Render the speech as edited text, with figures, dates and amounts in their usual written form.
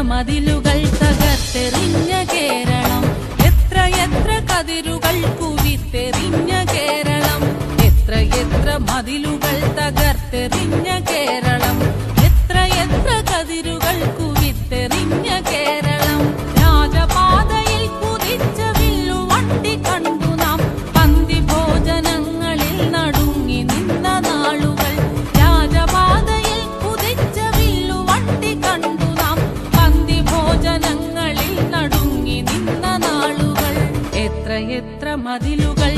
മതിലുകൾ തകർത്തെറിഞ്ഞ കേരളം, എത്ര കതിരുകൾ കുവിത്തെറിഞ്ഞ കേരളം, എത്ര മതിലുകൾ തകർത്തെറിഞ്ഞ കേരളം, എത്ര കതിരുകൾ കുവിത്തെറിഞ്ഞ കേരളം. രാജപാതയിൽ കുതിച്ച വില്ലുവണ്ടി കണ്ടു നാം, പന്തി ഭോജനങ്ങളിൽ നടുങ്ങി നിന്ന നാളുകൾ. രാജപാതയിൽ കുതിച്ച വില്ലുവണ്ടി കണ്ടു നാം, ഭോജനങ്ങളിൽ നടുങ്ങി നിന്ന നാളുകൾ. എത്ര മതിലുകൾ